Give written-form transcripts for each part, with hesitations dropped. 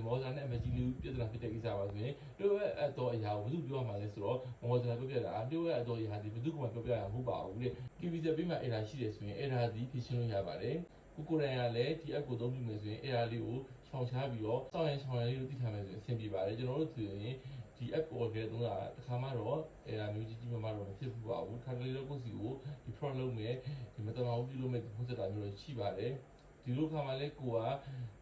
မော်ဇာနဲ့အမကြီးလူပြဿနာဖြစ်တဲ့ကိစ္စပါဆိုရင်တို့ရဲ့အတော်အရာကိုဘယ်သူပြောမှလဲဆိုတော့မော်ဇာပြောပြတာတို့ရဲ့အတော်အရာဒီဘယ်သူကမှပြောပြရမှာမဟုတ်ပါဘူးတဲ့ KBZ ပေးမှအဲ့ဒါရှိတယ်ဆိုရင်အဲ့ဒါဒီဖြည့်ရှင်းလို့ရပါတယ်ကိုယ်တိုင်ကလည်းဒီ app ကိုသုံးပြီးမယ်ဆိုရင်အဲ့ဒါလေးကိုရှောင်ရှားပြီးတော့စောင့်ရင်ရှောင်ရလေးလို့သိထားမယ်ဆိုရင်အဆင်ပြေပါတယ်ကျွန်တော်တို့ဆိုရင်ဒီ app ကိုလည်းသုံးတာတစ်ခါမှတော့အဲ့ဒါမျိုးကြီးကြီးမားမားတော့မဖြစ်ဘူးပါဘူးခါတလေတော့ကိုယ့်စီကိုဒီ fraud လုပ်မယ်ဒီမတမာဘူးပြုလုပ်မယ်ဒီပုံစံတာမျိုးတော့ရှိပါတယ်ဒီလိုခါမှလည်းကိုက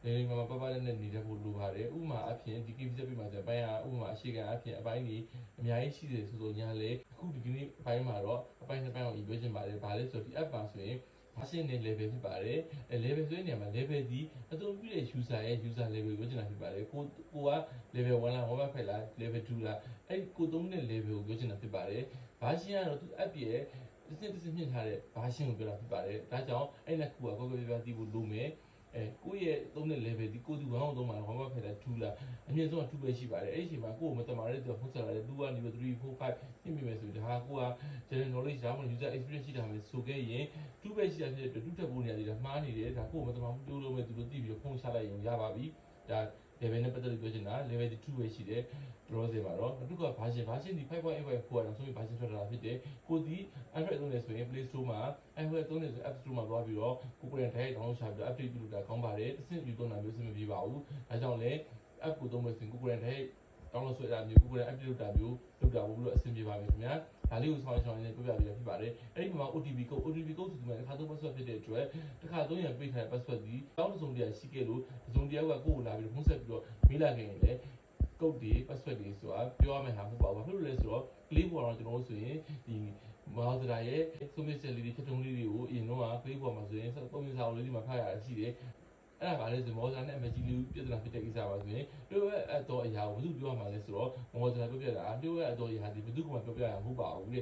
နေနေမှာပပနဲ့နေတဲ့ဖို့လိုပါတယ်ဥပမာအဖြစ်ဒီ KBZ ပြမှာဆိုရင်ဘိုင်းကဥပမာအရှိကအဖြစ်အပိုင်းကြီးအများကြီးရှိတယ်ဆိုတော့ညာလေအခုဒီကနေ့အပိုင်းမှာတော့အပိုင်းနှစ်ပိုင်းအောင်ပြောချင်ပါတယ်ဘာလဲဆိုတော့ဒီ app ပါဆိုရင်version နဲ့ level ဖြစ်ပါတယ်level ဆိုတဲ့နေရာမှာ level ဒီအသုံးပြုတဲ့ user ရဲ့ user level ကိုပြောချင်တာဖြစ်ပါတယ်ကိုက level 1လား1.5လား level 2လားအဲ့ကိုသုံးတဲ့ level ကိုပြောချင်တာဖြစ်ပါတယ် version ကတော့သူ app ရဲ့တစ်စမြင့်ထားတဲ့ version ကိုပြောတာဖြစ်ပါတယ်ဒါကြောင့်အဲ့နှစ်ခုကကိုယ်သိဖို့လိုမယ်ကိုယ့်ရဲ့သုံးတဲ့ level ဒီကိုသူ1အောင်သုံးမှာ1.5လား2လားအမြင့်ဆုံးက2ပဲရှိပါတယ်အဲ့ဒီအချိန်မှာကိုယ်ကိုမတမာတဲ့သူဖုန်းဆက်လာတယ်2ကနေ3 4 5ပြင်ပြမယ်ဆိုရင်ဒါကကိုက general knowledge ဒါမှမဟုတ် user experience ရှိတာမယ်ဆိုခဲ့ရင်2ပဲရှိတာဖြစ်တဲ့2ထပ်ဖို့နေရာတွေဒါမှားနေတယ်ဒါကိုယ်မတမာဘူးပြောလို့မဲ့သူတို့သိပြီးဖုန်းချလိုက်ရင်ရပါပြီဒါ level နဲ့ပတ်သက်လို့ပြောချင်တာ level 2ပဲရှိတယ်တော်စေမှာတော့အခုက version ဒီ 5.8.4 ကတော့ဆိုရင် version ထွက်လာဖြစ်တယ်ကိုဒီ Android သုံးနေဆိုရင် Play Store မှာ Android သုံးနေဆို App Store မှာသွားပြီးတော့ကိုယ်တိုင် download ချပြီးတော့ update ပြုလုပ်တာကောင်းပါတယ်တစ်ဆင့်ယူသုံးတာမျိုးစင်မပြေပါဘူးဒါကြောင့်လည်း app ကိုသုံးမယ်ဆိုရင်ကိုယ်တိုင် download ဆွဲတာမျိုးကိုယ်တိုင် update လုပ်တာမျိုးလုပ်တာပို့ပြီးတော့အဆင်ပြေပါမယ်ခင်ဗျာဒါလေးကိုဆောင်နေပြပြပေးရဖြစ်ပါတယ်အဲ့ဒီမှာ OTP code ဆိုဒီမှာတစ်ခါသုံး password ဖြစ်တဲ့အတွက်တစ်ခါသုံးရင်ပိတ်ထားတဲ့ password ဒီတောင်းတစုံတရာရှိခဲ့လို့တစုံတရာကကိုယ့်ကိုလာပြီးတော့ဖုန်းဆက်ပြီးတော့မေးလာခဲ့ရင်လည်း code တွေ password တွေဆိုတာပြောရမယ့်ဟာမဟုတ်ပါဘူးဘာလို့လဲဆိုတော့ကလေးပေါ်တော့ကျွန်တော်တို့ဆိုရင်ဒီမော်ဇရာရဲ့ social လေးတွေဖြတ်ထုံးလေးတွေကိုအရင်တော့ကကလေးပေါ်မှာဆိုရင်ပုံစံစာအုပ်လေးဒီမှာဖတ်ရတာရှိတယ်အဲ့ဒါပါလေဆိုမော်ဇာနဲ့အမကြီးလူပြဿနာဖြစ်တဲ့ကိစ္စပါဆိုရင်တို့ရဲ့အတော်အရာကိုဘယ်သူပြောမှလဲဆိုတော့မော်ဇာပြောပြတာတို့ရဲ့အတော်အရာဒီဘယ်သူကမှပြောပြရမှာမဟုတ်ပါဘူးလေ